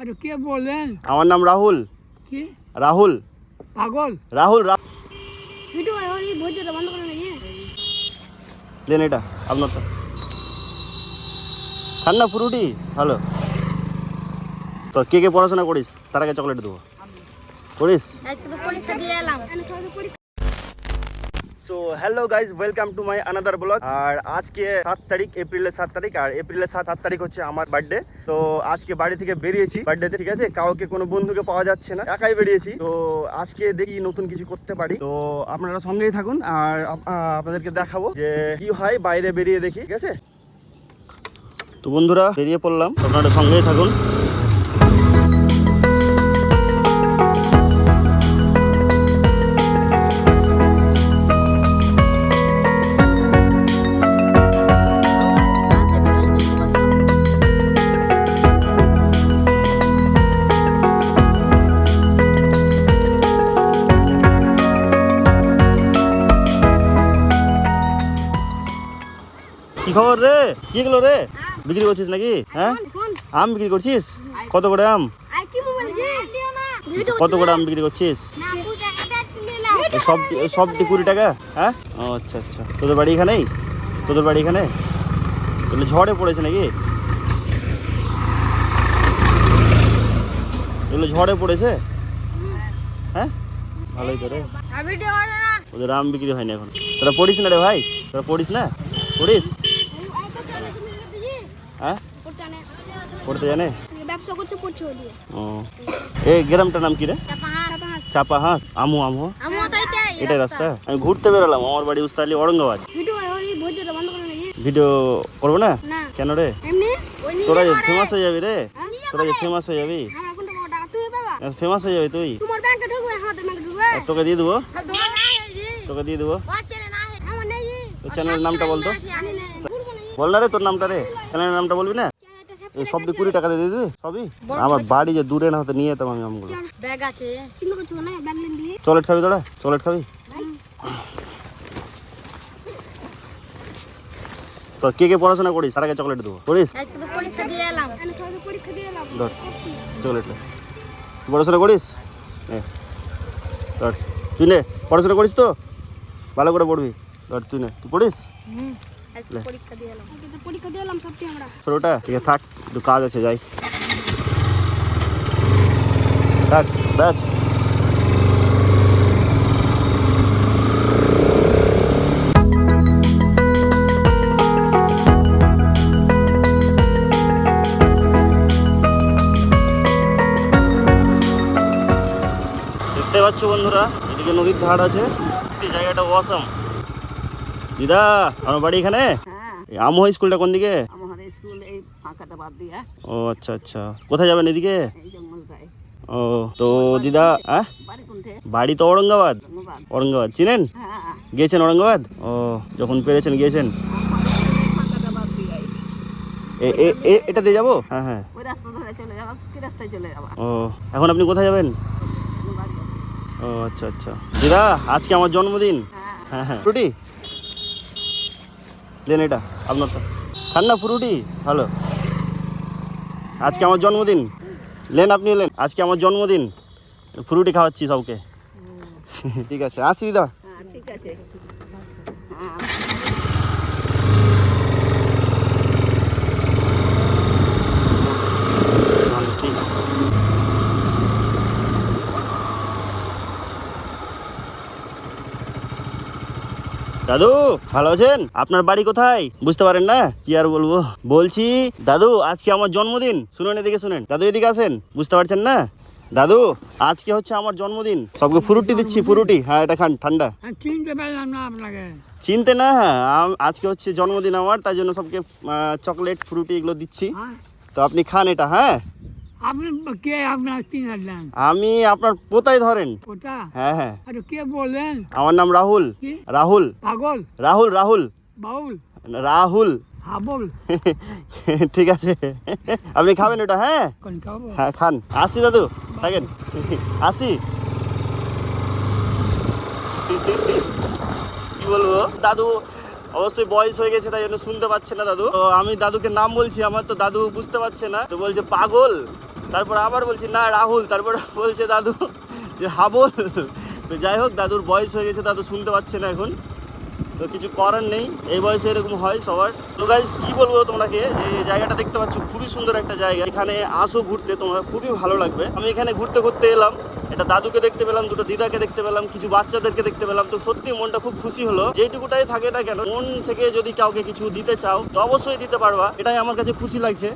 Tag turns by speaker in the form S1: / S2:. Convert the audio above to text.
S1: আরে কে বলেন?
S2: আমার নাম রাহুল।
S1: কি
S2: রাহুল
S1: পাগল?
S2: রাহুল
S3: ভিডিও ওই ভিডিওটা বন্ধ করে নাকি
S2: দেন এটা আপনার তো খান না পুরোটি ভালো। তো কে কে পড়াশোনা করিস তার আগে চকলেট দেবো করিস।
S3: আজকে তো পরীক্ষা দিয়ে এলাম।
S2: So hello guys, welcome to my another blog. আর আজকে 7 তারিখ, এপ্রিলের 7 তারিখ, আর এপ্রিলের 7 তারিখ হচ্ছে আমার বার্থডে। তো আজকে বাড়ি থেকে বেরিয়েছি বার্থডেতে, ঠিক আছে। কাউকে কোনো বন্ধুকে পাওয়া যাচ্ছে না, একাই বেরিয়েছি। তো আজকে দেখি নতুন কিছু করতে পারি। তো আপনারা সঙ্গেই থাকুন আর আপনাদেরকে দেখাবো যে কি হয় বাইরে বেরিয়ে দেখি, ঠিক আছে। তো বন্ধুরা বেরিয়ে পড়লাম, আপনারা সঙ্গেই থাকুন। কি খবর রে? কি এগুলো রে বিক্রি করছিস নাকি? হ্যাঁ, আম বিক্রি করছিস? কত করে আম? কত করে আম বিক্রি করছিস? সবটি 20 টাকা? হ্যাঁ, ও আচ্ছা আচ্ছা। তোদের বাড়ি এখানেই? তোদের বাড়ি এখানে? তাহলে ঝড়ে পড়েছে নাকি? এগুলো ঝড়ে পড়েছে? হ্যাঁ, ভালোই তো রে। ওদের আম বিক্রি হয় না এখন। তোরা পড়িস না রে ভাই? তোরা পড়িস না? পড়িস? হ্যাঁ, পড়তে জানে?
S3: ব্যবসা করছে পড়ছে ওদিকে।
S2: ও, এই গ্রামটার নাম কি রে? চাপা হাঁস। আমু আমু এটাই রাস্তা। আমি ঘুরতে বেরোলাম, আমার বাড়ি উস্তালি ঔরঙ্গাবাদ।
S3: ভিডিও ওই ভিডিওটা বন্ধ করে নাকি
S2: ভিডিও করবো না?
S3: না
S2: কেন রে?
S3: এমনি
S2: তোরা যে ফেমাস হয়ে যাবি রে, তোরা যে ফেমাস হয়ে যাবি,
S3: আমার কোনটা বড় টাকা তুই বাবা
S2: ফেমাস হয়ে যাবি তুই।
S3: তোমার ব্যাংকে ঢুকবে আমাদের ব্যাংকে ঢুকবে
S2: আর তোকে দিয়ে দেবো,
S3: তোমার না হে জি
S2: তোকে দিয়ে দেবো।
S3: বাচ্চারে না হে আমার নেই জি
S2: তোর চ্যানেলের নামটা বলতো।
S3: আমি নেই ঘুরবো না
S2: বল না রে তোর নামটা রে, চ্যানেলের নামটা বলবি না? এই সবটি 20 টাকা দিয়ে দিবি সবই। আমার বাড়ি যে দূরে না হতে নিয়ে যেতাম আমি আমগুলো।
S3: ব্যাগ আছে চিন্তা করছো না ব্যাগ নিয়ে দিয়ে
S2: চকলেট খাবি তোরা? চকলেট খাবি? তো কে কে পড়াশোনা করিস তার আগে চকলেট দেবো করিস।
S3: আজকে তো পরীক্ষা দিয়ে এলাম। আমি সবে পরীক্ষা দিয়ে এলাম।
S2: ধর চকলেট নে। পড়াশোনা করিস? ধর তুই নে, পড়াশোনা করিস তো? ভালো করে পড়বি। ধর তুই নে, তুই পড়িস?
S3: আজকে পরীক্ষা দিয়ে এলাম। আজকে তো পরীক্ষা দিয়ে এলাম সবটি আমরা।
S2: ছোটটা ঠিক আছে, থাক, একটু কাজ আছে, যাই। থাক ব্যাস। দেখতে পাচ্ছ বন্ধুরা, এদিকে নদীর ধার আছে, জায়গাটা অসাম। দিদা, আমার বাড়ি এখানে। আমো স্কুলটা কোন দিকে?
S4: আমার স্কুল এই ফাঁকাটা বাদ দিয়া
S2: ও আচ্ছা আচ্ছা। কোথায় যাবেন এদিকে?
S4: এই জঙ্গলটায়।
S2: ও তো দিদা,
S4: বাড়ি কোনঠে?
S2: বাড়ি তো ঔরঙ্গাবাদ।
S4: ধন্যবাদ।
S2: ঔরঙ্গাবাদ চিনেন?
S4: হ্যাঁ,
S2: গিয়েছেন ঔরঙ্গাবাদ? ও, যখন পেরেছেন গিয়েছেন।
S4: এই ফাঁকাটা বাদ দিয়াই
S2: এটা দিয়ে যাবো? হ্যাঁ হ্যাঁ।
S4: ওই রাস্তা ধরে চলে যাবা, কি রাস্তায় চলে যাবা?
S2: ও, এখন আপনি কোথায় যাবেন?
S4: আমি বাড়ি যাবো।
S2: ও আচ্ছা আচ্ছা। দিদা, আজকে আমার জন্মদিন। হ্যাঁ হ্যাঁ, ফ্রুটি দেন এটা আপনার তো খান না ফ্রুটি ভালো। আজকে আমার জন্মদিন, লেন আপনি লেন, আজকে আমার জন্মদিন, ফ্রুটি খাওয়াচ্ছি সবকে। ঠিক আছে, আসি দিদা।
S4: হ্যাঁ, ঠিক আছে। হ্যাঁ,
S2: ঠিক আছে। দাদু ভালো আছেন? আপনার বাড়ি কোথায়? বুঝতে পারেন না? কি আর বলবো। বলছি দাদু আজকে আমার জন্মদিন, শুনুন এদিকে শুনেন। দাদু এদিকে আসেন, বুঝতে পারছেন না? দাদু আজকে হচ্ছে আমার জন্মদিন, সবকে ফ্রুটি দিচ্ছি, ফ্রুটি। হ্যাঁ এটা খান, ঠান্ডা।
S1: আমি চিনতে পারলাম না আপনাকে।
S2: চিনতে না? আজকে হচ্ছে জন্মদিন আমার, তাই জন্য সবকে চকলেট ফ্রুটি এগুলো দিচ্ছি।
S1: হ্যাঁ,
S2: তো আপনি খান এটা। হ্যাঁ,
S1: আপনি কে? আপনার চিনলেন?
S2: আমি আপনার পোতাই ধরেন।
S1: ওটা?
S2: হ্যাঁ হ্যাঁ।
S1: আরে কে বলেন?
S2: আমার নাম রাহুল।
S1: কি
S2: রাহুল
S1: পাগল?
S2: রাহুল রাহুল
S1: বাউল?
S2: রাহুল।
S1: হাবল?
S2: ঠিক আছে, আপনি খাবেন ওটা? হ্যাঁ
S1: কোন খাবো?
S2: হ্যাঁ খান। আসি দাদু, থাকেন, আসি। কি বলবো, দাদু অবশ্যই বয়স হয়ে গেছে, তাই জন্য শুনতে পাচ্ছে না দাদু। তো আমি দাদুকে নাম বলছি আমার, তো দাদু বুঝতে পারছে না, তো বলছে পাগল। তারপর আবার বলছি না রাহুল, তারপর বলছে দাদু যে হাবল। তো যাই হোক, দাদুর বয়স হয়ে গেছে, দাদু শুনতে পাচ্ছে না এখন, তো কিছু করার নেই, এই বয়সে এরকম হয় সবার। তো গাইস কি বলবো তোমাকে, যে জায়গাটা দেখতে পাচ্ছ খুবই সুন্দর একটা জায়গা, এখানে আসো ঘুরতে, তোমার খুবই ভালো লাগবে। আমি এখানে ঘুরতে ঘুরতে এলাম, এটা দাদুকে দেখতে পেলাম, দুটো দিদাকে দেখতে পেলাম, কিছু বাচ্চাদেরকে দেখতে পেলাম, তো সত্যি মনটা খুব খুশি হলো। যেটুকুটাই থাকে না কেন, মন থেকে যদি কাউকে কিছু দিতে চাও তো অবশ্যই দিতে পারবা, এটাই আমার কাছে খুশি লাগছে।